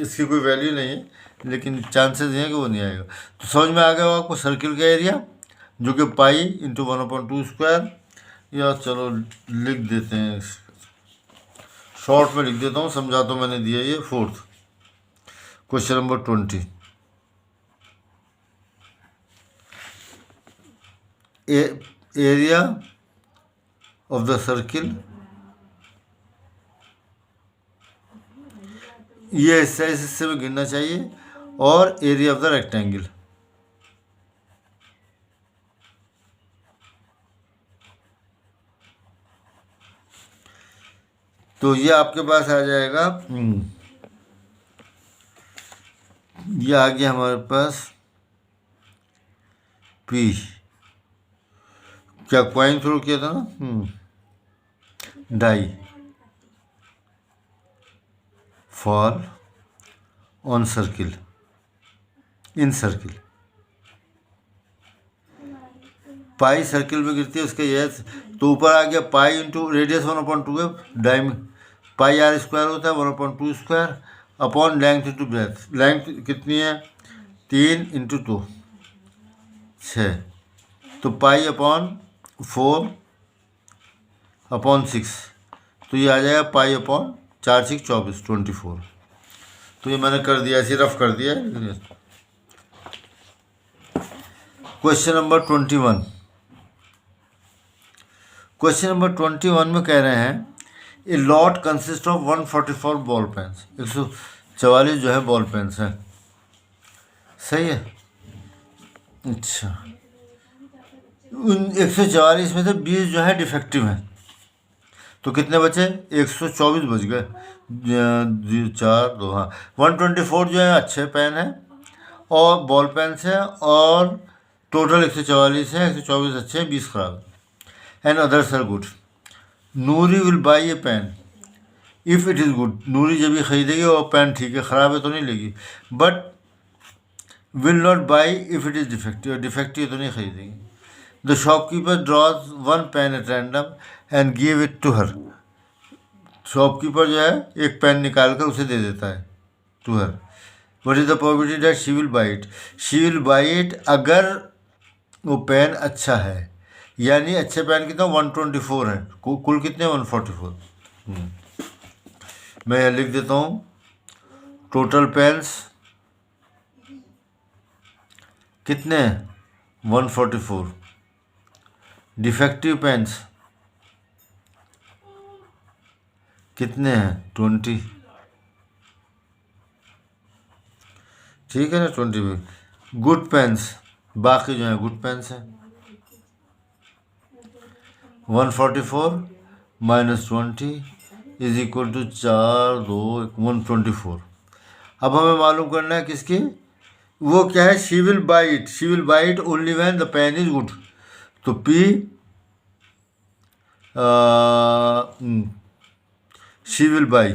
इसकी कोई वैल्यू नहीं है, लेकिन चांसेस हैं कि वो नहीं आएगा. तो समझ में आ गया होगा आपको सर्किल का एरिया, जो कि पाई इंटू 1/2 स्क्वायर. या चलो लिख देते हैं, शॉर्ट में लिख देता हूँ, समझा तो मैंने दिया. ये fourth question number 20. Area of the circle, ये हिस्सा इस हिस्से में गिनना चाहिए, और एरिया ऑफ द रेक्टेंगल. तो ये आपके पास आ जाएगा. ये आ गया हमारे पास P. क्या कॉइन थ्रो किया था ना, die fall on circle, in circle. पाई सर्किल में गिरती है, उसके ये तो ऊपर आ गया पाई इंटू रेडियस 1/2 है, डायमी पाई आर स्क्वायर होता है 1/2 square upon length into breadth. Length कितनी है? 3 × 2 6. तो पाई अपॉन 4 अपॉन 6. तो ये आ जाएगा पाई अपॉन 4 6 24 24. तो ये मैंने कर दिया, ऐसे रफ कर दिया. Question number 21. क्वेश्चन नंबर 21 में कह रहे हैं a lot consist of 144 ball pens. 144 जो है बॉल पेन्स हैं. सही है. अच्छा, उन 144 में से 20 जो है डिफेक्टिव हैं. तो कितने बचे? 124 बच गए. 4 2, हाँ. 124 जो है अच्छे पेन है और बॉल पेन्स हैं, और टोटल 144 है. 124 अच्छे हैं, 20 खराब है. And others are good. Noori will buy a pen if it is good. Noori जब भी खरीदेगी वो पेन ठीक है, ख़राब है तो नहीं लेगी. But will not buy if it is defective. Defective तो नहीं खरीदेगी. The shopkeeper draws 1 pen at random and give it to her. Shopkeeper जो है एक पेन निकाल कर उसे दे देता है, to her. What is the probability that she will buy it. She will buy it अगर वो पेन अच्छा है. यानी अच्छे पेन कितना? 124 है. कुल कितने? 144. मैं यहाँ लिख देता हूँ. टोटल पेन्स कितने हैं? 144. डिफेक्टिव पेन्स कितने हैं? 20. ठीक है ना, 20 में. गुड पेन्स बाकी जो है गुड पेन्स हैं. 144 माइनस 20 इज इक्वल टू 4 2 124. अब हमें मालूम करना है किसकी, वो क्या है? She will buy it. She will buy it only when the pen is good. तो P शी विल बाई.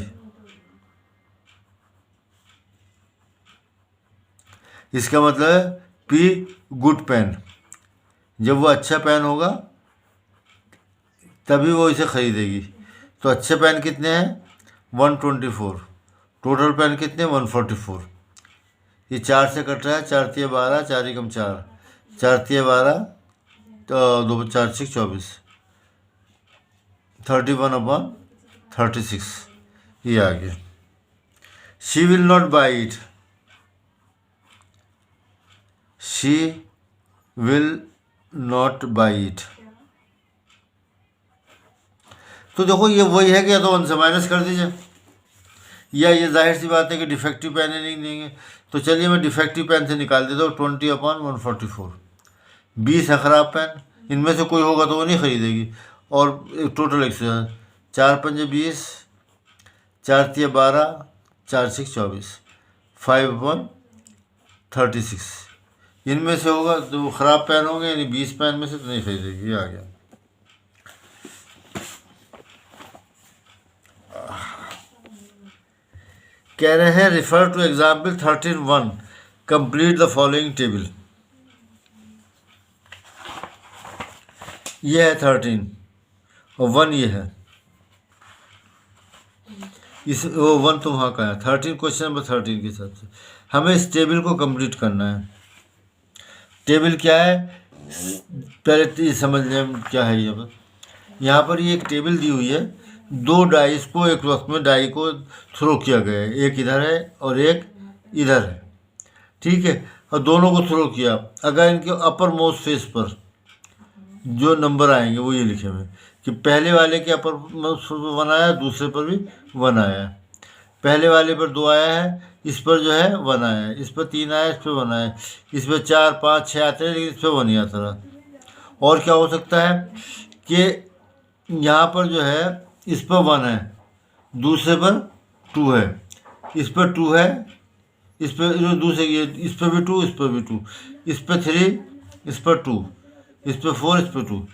इसका मतलब है P गुड पेन. जब वो अच्छा पेन होगा तभी वो इसे खरीदेगी. तो अच्छे पेन कितने हैं? 124. टोटल पेन कितने? 144. ये 4 से कट रहा है. 4 × 12, 4 × 4, 4 × 12, तो 2 4 6 24. 31/4 36, ये आ गया। She will not by it, she will not by it. तो देखो ये वही है कि या तो 1 से माइनस कर दीजिए, या ये जाहिर सी बात है कि डिफेक्टिव पेन ही नहीं देंगे। तो चलिए मैं डिफेक्टिव पेन से निकाल देता हूँ। 20/144, 20 है ख़राब पेन, इनमें से कोई होगा तो वो नहीं खरीदेगी। और टोटल 100, 4×5 = 20, 4×3 = 12, 4×6 = 24, 5/36। इनमें से होगा तो ख़राब पेन होंगे, यानी 20 पेन में से तो नहीं खरीदेगी। ये आ गया। कह रहे हैं refer to example 13(1), complete the following table. ये है 13 और 1 ये है, इस वो 1 तो वहाँ का है। 13 क्वेश्चन नंबर 13 के हिसाब से हमें इस टेबल को कंप्लीट करना है। टेबल क्या है पहले तो ये समझ लें क्या है। यहाँ पर ये एक टेबल दी हुई है, 2 डाइस को एक वक्त में डाई को थ्रो किया गया है, एक इधर है और एक इधर है, ठीक है। और दोनों को थ्रो किया, अगर इनके अपर मोस्ट फेस पर जो नंबर आएंगे वो ये लिखे हुए कि पहले वाले के अपर मोस्ट पर 1 आया, दूसरे पर भी 1 आया। पहले वाले पर 2 आया है, इस पर जो है 1 आया है, इस पर 3 आया, इस पर 1 आया, इस पर 4, 5, 6 आते हैं, लेकिन इस पर 1 ही आता रहा। और क्या हो सकता है कि यहाँ पर जो है इस पर 1 है, दूसरे पर 2 है, इस पर 2 है, इस पर दूसरे इस पर भी 2, इस पर भी 2, इस पर 3, इस पर 2, इस पर 4, इस पर 2।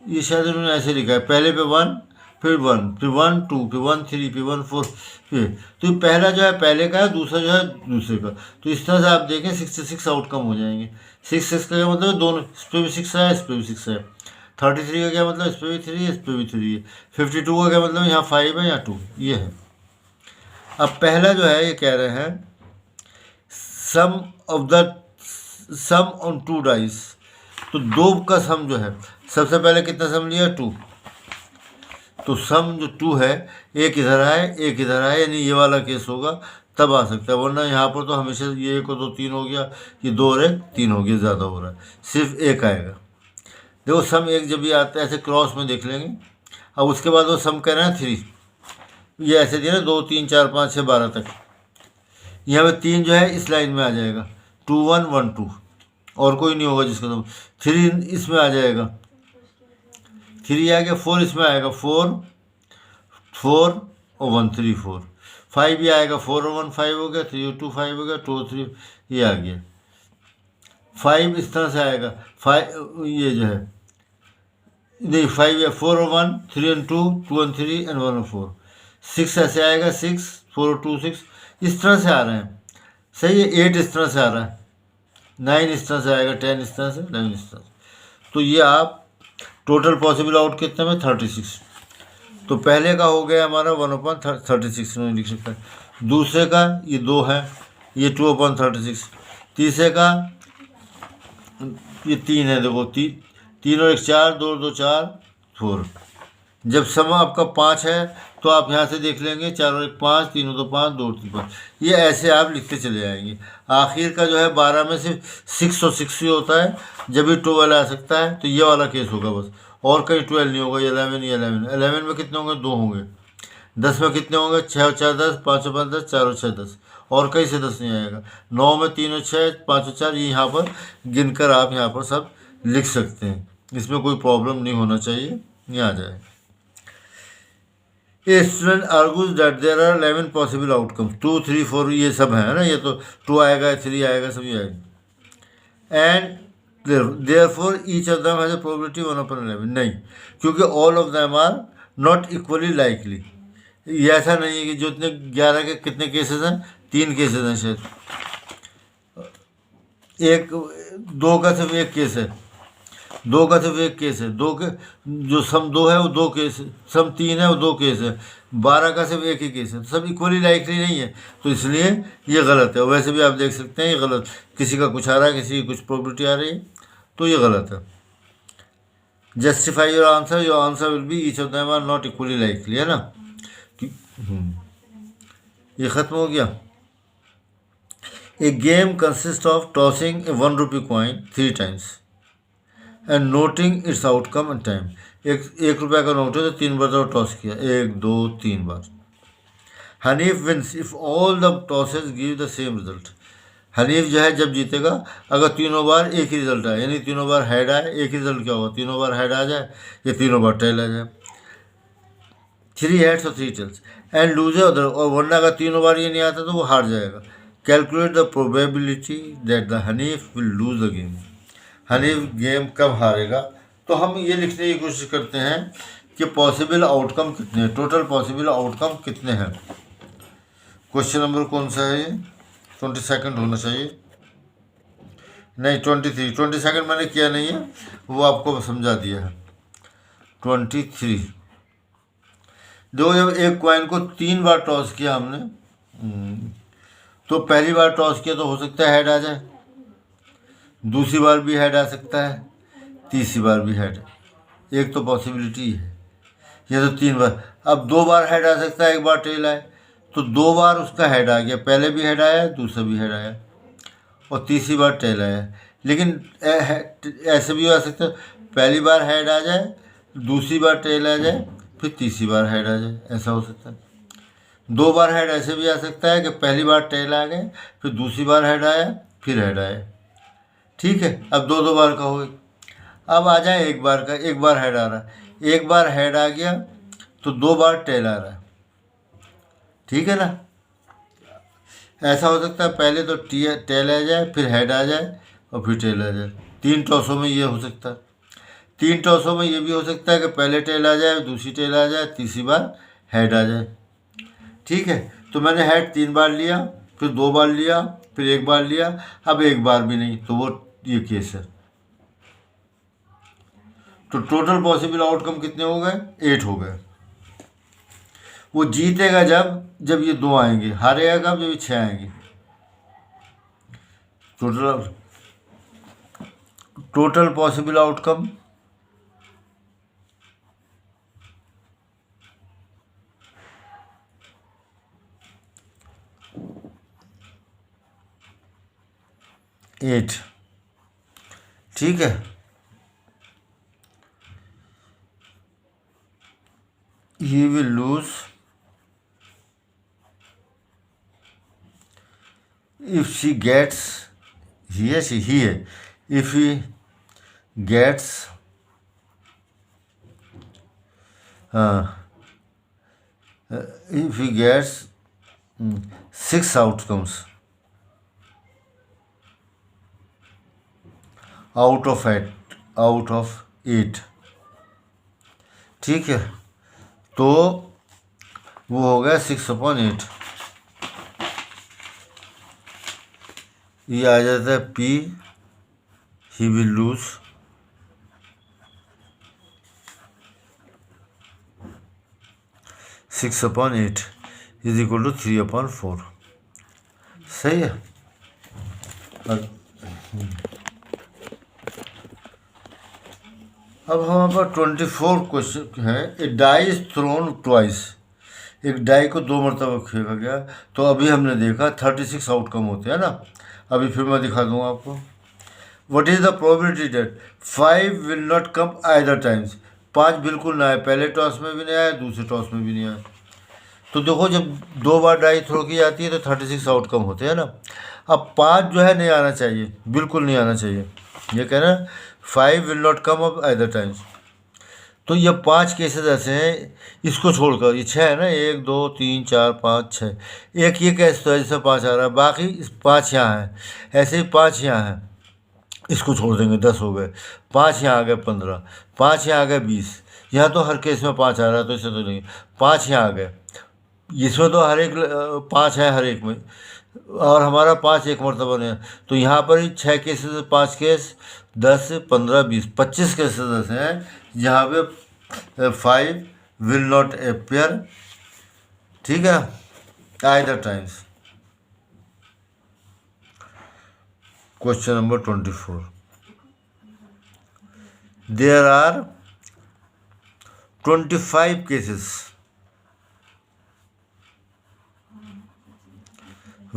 ये शायद उन्होंने ऐसे लिखा है, पहले पे 1, फिर 1, फिर 1 2, फिर 1 3, फिर 1 4, फिर तो पहला जो है पहले का है, दूसरा जो है दूसरे का। तो इस तरह से आप देखें 66 आउटकम हो जाएंगे। 6 का क्या मतलब दोनों, इस पर भी 6 है, इस पर भी 6 है। 33 का क्या मतलब, इस पर भी 3 है, इस पर भी 3 है। 52 का क्या मतलब, यहाँ 5 है, यहाँ 2, ये है। अब पहला जो है ये कह रहे हैं सम ऑन 2 डाइस। तो 2 का सम जो है, सबसे पहले कितना सम लिया, 2। तो सम जो 2 है, एक इधर आए एक इधर आए, यानी ये वाला केस होगा तब आ सकता है, वरना यहाँ पर तो हमेशा ये 1 और 2 3 हो गया, ये 2 और 1 3 हो गया, ज़्यादा हो रहा है, सिर्फ 1 आएगा। देखो सम 1 जब भी आता है ऐसे क्रॉस में देख लेंगे। अब उसके बाद वो सम कह रहे हैं 3, ये ऐसे दिए ना 2 3 4 5 6 12 तक। यहाँ पे 3 जो है इस लाइन में आ जाएगा, 2 1 1 2, और कोई नहीं होगा जिसका तो 3 इसमें आ जाएगा, 3 आ गया, 4 इसमें आएगा, 4 4 और 1 3 4, 5 ये आएगा, 4 और 1 5 हो गया, 3 और 2 5 हो गया, 2 और 3 ये आ गया। 5 इस तरह से आएगा, 5 ये जो है नहीं 5 या 4 और 1 3 और 2 2 और 3 एंड 1 और 4, 6 ऐसे आएगा, 6 4 और 2 6, इस तरह से आ रहे हैं, सही है। 8 इस तरह से आ रहा है, 9 इस तरह से आएगा, 10 इस तरह से, 11 इस तरह से। तो ये आप टोटल पॉसिबल आउट कितने में, 36। तो पहले का हो गया हमारा 1/36 में लिख सकता है। दूसरे का ये 2 है, ये 2/36। तीसरे का ये 3 है, देखो 3 और 1 4, 2 और 2 4 4। जब सम आपका 5 है तो आप यहाँ से देख लेंगे, 4 और 1 5, 3 और 2 5, 2 और 3 5, ये ऐसे आप लिखते चले जाएंगे। आखिर का जो है 12 में सिर्फ 6 और 6 ही होता है, जब भी 12 आ सकता है, तो ये वाला केस होगा बस, और कहीं 12 नहीं होगा। 11 ही 11 में कितने होंगे, 2 होंगे। 10 में कितने होंगे, 6 और 4 10, 5 और 5 10, 4 और 6 10, और कहीं से 10 नहीं आएगा। 9 में 3 और 6, 5 और 4, ये यहाँ पर गिनकर आप यहाँ पर सब लिख सकते हैं, इसमें कोई प्रॉब्लम नहीं होना चाहिए, ये आ जाए। A student argues that there are 11 possible outcome, 2 3 4 ये सब है ना, ये तो 2 आएगा 3 आएगा, सब ये आएगा। And therefore each of them has a probability 1/11, नहीं, क्योंकि all of them are not equally likely। ये ऐसा नहीं है कि जो इतने 11 के कितने केसेस हैं, 3 केसेस हैं शायद, 2 का सिर्फ 1 केस है, 2 का सिर्फ 1 केस है, 2 के जो सम 2 है वो 2 केस है, सम 3 है वो 2 केस है, 12 का सिर्फ 1 ही केस है, सब इक्वली लाइकली नहीं है, तो इसलिए ये गलत है। वैसे भी आप देख सकते हैं ये गलत, किसी का कुछ आ रहा है, किसी की कुछ प्रॉपर्टी आ रही है, तो ये गलत है। Justify your answer will be each of them are not equally likely, है ना। ये ख़त्म हो गया। A game consist of tossing a 1 rupee coin 3 times and noting its outcome and time. एक रुपये का नोट है तो 3 बार तो टॉस किया, 1 2 3 बार। Hanif wins if all the tosses give the same result. Hanif जो है जब जीतेगा अगर तीनों बार एक ही रिजल्ट आए, यानी तीनों बार हेड आए, एक ही रिजल्ट क्या होगा, तीनों बार हेड आ जाए या तीनों बार टेल आ जाए। 3 heads और 3 tails एंड लूजर उधर, और वरना अगर तीनों बार ये नहीं आता तो वो हार जाएगा। Calculate the probability that the Hanif will lose the game. Hanif game कब हारेगा, तो हम ये लिखने की कोशिश करते हैं कि पॉसिबल आउटकम कितने हैं, टोटल पॉसिबल आउटकम कितने हैं। क्वेश्चन नंबर कौन सा है ये, 22 होना चाहिए, नहीं 22 मैंने किया नहीं है, वो आपको समझा दिया है। 23 देखो, जब एक कॉइन को 3 बार टॉस किया हमने, तो पहली बार टॉस किया तो हो सकता है हेड आ जाए, दूसरी बार भी हेड आ सकता है, तीसरी बार भी हेड, एक तो पॉसिबिलिटी है। ये तो 3 बार, अब 2 बार हेड आ सकता है, एक बार टेल आए, तो 2 बार उसका हेड आ गया, पहले भी हेड आया, दूसरा भी हेड आया, और तीसरी बार टेल आया। लेकिन ऐसे भी हो सकता है पहली बार हेड आ जाए, दूसरी बार टेल आ जाए, फिर तीसरी बार हेड आ जाए, ऐसा हो सकता है। 2 बार हेड ऐसे भी आ सकता है कि पहली बार टेल आ गए, फिर दूसरी बार हेड आया, फिर हेड आया। ठीक है, अब 2 बार का हो गया। अब आ जाए एक बार का, एक बार हेड आ रहा है, एक बार हेड आ गया तो 2 बार टेल आ रहा है, ठीक है ना। ऐसा हो सकता है पहले तो टेल आ जाए, फिर हेड आ जाए, और फिर टेल आ जाए। 3 टॉसों में ये हो सकता है। 3 टॉसों में ये भी हो सकता है कि पहले टेल आ जाए, दूसरी टेल आ जाए, तीसरी बार हेड आ जाए। ठीक है, तो मैंने हेड 3 बार लिया, फिर 2 बार लिया, फिर 1 बार लिया, अब 1 बार भी नहीं, तो वो ये केस है। तो टोटल पॉसिबल आउटकम कितने हो गए, 8 हो गए। वो जीतेगा जब ये 2 आएंगे, हारेगा कब, जब ये 6 आएंगे। Total possible outcome 8। ठीक है, he will lose if she gets, he है, if he gets if he gets 6 outcomes out of 8। ठीक है, तो वो हो गया 6/8। ये आ जाता है P, he will lose 6/8 is equal to 3/4। सही है। अब हमारे पास 24 क्वेश्चन है। A die is thrown twice, एक डाई को 2 मरतबा फेंका गया, तो अभी हमने देखा 36 आउटकम होते हैं ना। अभी फिर मैं दिखा दूंगा आपको। What is the probability that 5 will not come either times. 5 बिल्कुल ना आए, पहले टॉस में भी नहीं आया, दूसरे टॉस में भी नहीं आया। तो देखो, जब 2 बार डाई थ्रो की जाती है तो 36 आउटकम होते हैं ना। अब 5 जो है नहीं आना चाहिए, बिल्कुल नहीं आना चाहिए। ये कह रहे हैं 5 will not come up either times. तो ये 5 केसेस ऐसे हैं, इसको छोड़कर, ये 6 है ना, 1 2 3 4 5 6, एक ये केस तो है जिससे 5 आ रहा है, बाकी 5 यहाँ है, ऐसे ही 5 यहाँ है, इसको छोड़ देंगे, 10 हो गए। 5 यहाँ आ गए, 15, 5 यहाँ आ गए, 20। यहाँ तो हर केस में 5 आ रहा है, तो इसे तो नहीं। 5 यहाँ आ गए, इसमें तो हर एक 5 है हर एक में, और हमारा 5 एक मरतबा नहीं है, तो यहाँ पर ही 6 केसेस, 5 केस, 10 15 20 25 केसेस ऐसे हैं जहाँ पे 5 विल नॉट अपियर। ठीक है, either times. Question number 24, there are 25 cases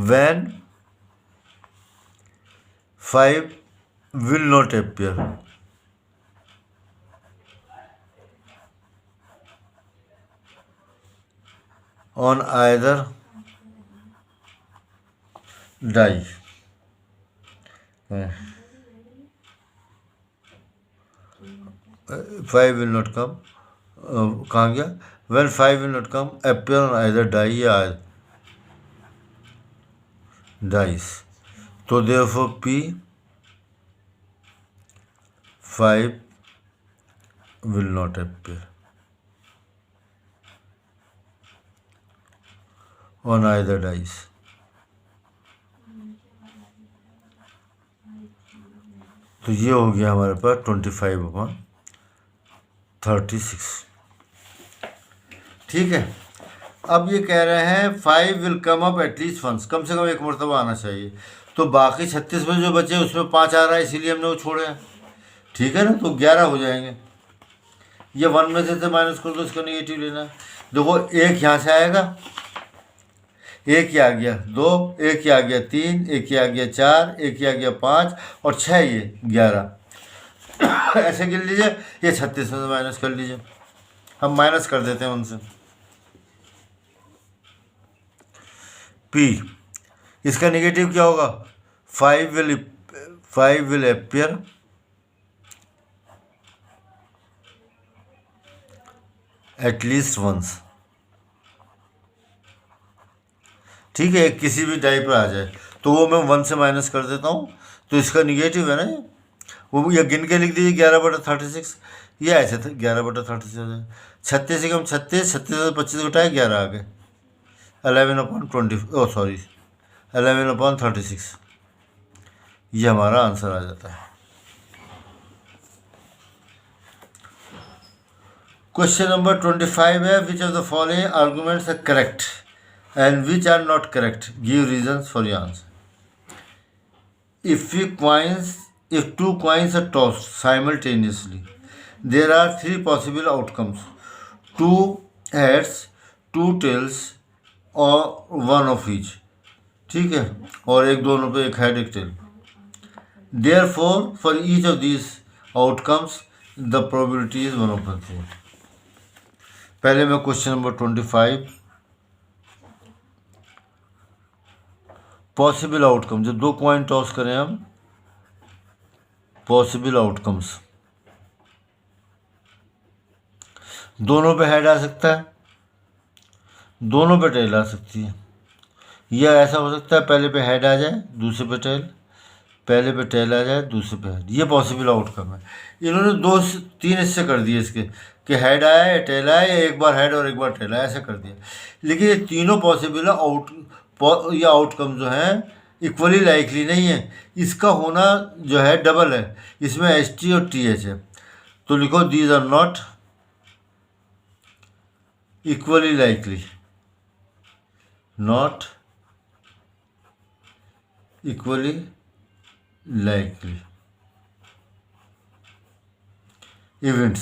when 5 will not appear. On either die. 5 will not come. कहाँ गया? When 5 will not come, appear on either die या dice. तो therefore P 5 will not appear on either dice. तो ये हो गया हमारे पास 25/36। ठीक है। अब ये कह रहे हैं 5 will come up at least once, कम से कम एक मरतबा आना चाहिए। तो बाकी 36 में जो बचे उसमें 5 आ रहा है, इसीलिए हमने वो छोड़े हैं। ठीक है ना, तो 11 हो जाएंगे। ये 1 में से माइनस कर दो, इसका नेगेटिव लेना। देखो एक यहाँ से आएगा, एक ये आ गया 2, एक ये आ गया 3, एक ये आ गया 4, एक ये आ गया 5 और 6 ये 11। ऐसे गिन लीजिए। ये 36 में से माइनस कर लीजिए। हम माइनस कर देते हैं उनसे। P इसका नेगेटिव क्या होगा? 5 will appear at least once। ठीक है, किसी भी डाई पर आ जाए तो वो मैं 1 से माइनस कर देता हूँ, तो इसका निगेटिव है ना ये। वो ये गिन के लिख दीजिए 11/36। ये ऐसे था 11/36 हो जाए। 36 से कम 36, 36 से 25 घटाए 11 आ गए। 11/36 ये हमारा आंसर आ जाता है। क्वेश्चन नंबर 25 है, which of the following arguments are correct and which are not correct? Give reasons for your answer. If two coins are tossed simultaneously, there are 3 possible outcomes: 2 heads, 2 tails, or 1 of each. ठीक है, और एक दोनों पे एक head एक tell. Therefore, for each of these outcomes, the probability is 1/3। पहले मैं क्वेश्चन नंबर 25 पॉसिबल आउटकम, जब 2 कॉइन टॉस करें हम, पॉसिबल आउटकम्स, दोनों पे हेड आ सकता है, दोनों पे टेल आ सकती है। यह ऐसा हो सकता है पहले पे हेड आ जाए दूसरे पे टेल, पहले पे टेल आ जाए दूसरे पे हेड। ये पॉसिबल आउटकम है। इन्होंने 3 हिस्से कर दिए इसके कि हेड आया या टेल आया, या एक बार हेड और एक बार टेल आया, ऐसा कर दिया। लेकिन ये तीनों पॉसिबल ये आउटकम जो है इक्वली लाइकली नहीं है। इसका होना जो है डबल है, इसमें ST और TH है। तो लिखो these are not equally likely, not equally likely events.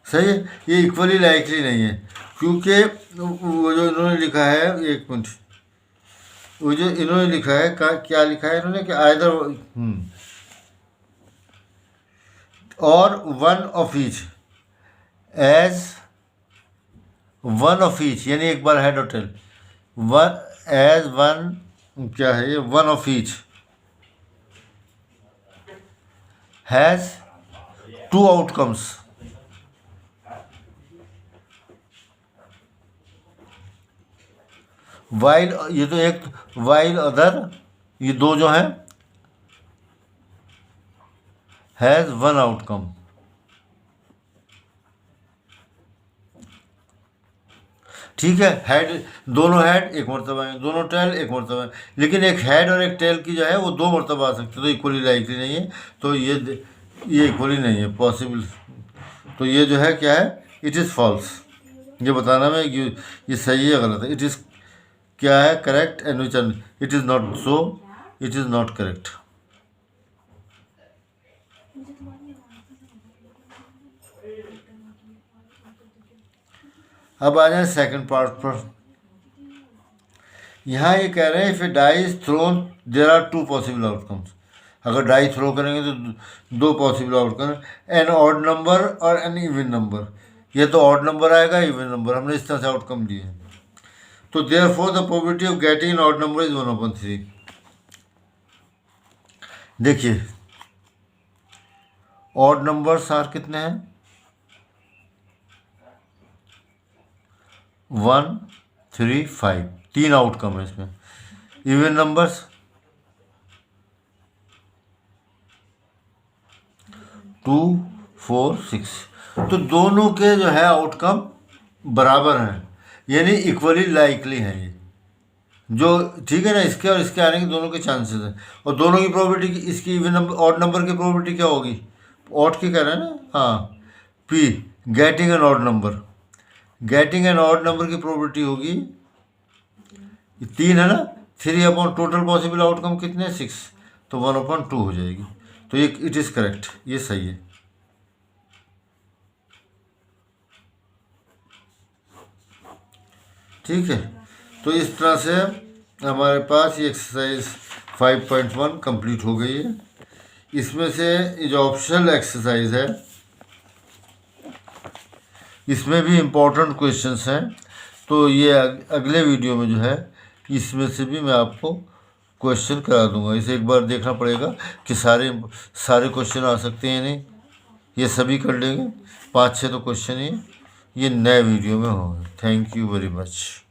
सही है, ये इक्वली लाइकली नहीं है, क्योंकि वो जो इन्होंने लिखा है, एक मिनट, वो जो इन्होंने लिखा है क्या लिखा है इन्होंने कि आइदर और 1 of each, as 1 of each, यानी एक बार हेड और टेल, एज 1 क्या है ये, 1 of each has 2 outcomes. While, ये तो एक, वाइल अदर, ये 2 जो हैं, हैज 1 आउटकम। ठीक है, हेड, दोनों हेड एक मरतबा है, दोनों टेल एक मरतबा है, लेकिन एक हेड और एक टेल की जो है वो 2 मरतबा आ सकती है, तो इक्वली लाइकली नहीं है। तो ये इक्वली नहीं है पॉसिबल। तो ये जो है क्या है, इट इज़ फॉल्स। ये बताना मैं ये सही है गलत है। इट इज़ क्या है, correct, and which it is not so, it is not correct. अब आ जाए सेकंड पार्ट पर। यहाँ ये कह रहे हैं if a die is thrown there are two possible outcomes. अगर डाई थ्रो करेंगे तो दो possible outcome, an odd number और एन इवन नंबर। ये तो ऑड नंबर आएगा, इवन नंबर, हमने इस तरह से आउटकम दिए हैं। तो therefore the probability of getting an odd number is 1/3। देखिए ऑड नंबर्स आर कितने हैं, 1, 3, 5, 3 आउटकम है इसमें। Even numbers 2, 4, 6। तो दोनों के जो है आउटकम बराबर हैं, यानी इक्वली लाइकली हैं ये, जो ठीक है ना, इसके और इसके आने के दोनों के चांसेस हैं। और दोनों की प्रोबेबिलिटी, इसकी इवन नंबर ऑड नंबर की प्रोबेबिलिटी क्या होगी, ऑड की कह रहे हैं ना, हाँ, P getting an odd number. Getting an odd number की प्रोबेबिलिटी होगी 3 है ना, 3 अपॉन टोटल पॉसिबल आउटकम कितने, 6, तो 1/2 हो जाएगी। तो ये इट इज़ करेक्ट, ये सही है। ठीक है, तो इस तरह से हमारे पास ये एक्सरसाइज 5.1 कंप्लीट हो गई है। इसमें से ये जो ऑप्शनल एक्सरसाइज है इसमें भी इम्पोर्टेंट क्वेश्चंस हैं, तो ये अगले वीडियो में जो है इसमें से भी मैं आपको क्वेश्चन करा दूंगा। इसे एक बार देखना पड़ेगा कि सारे क्वेश्चन आ सकते हैं नहीं, ये सभी कर लेंगे, 5-6 तो क्वेश्चन ही ये नए वीडियो में होंगे। Thank you very much.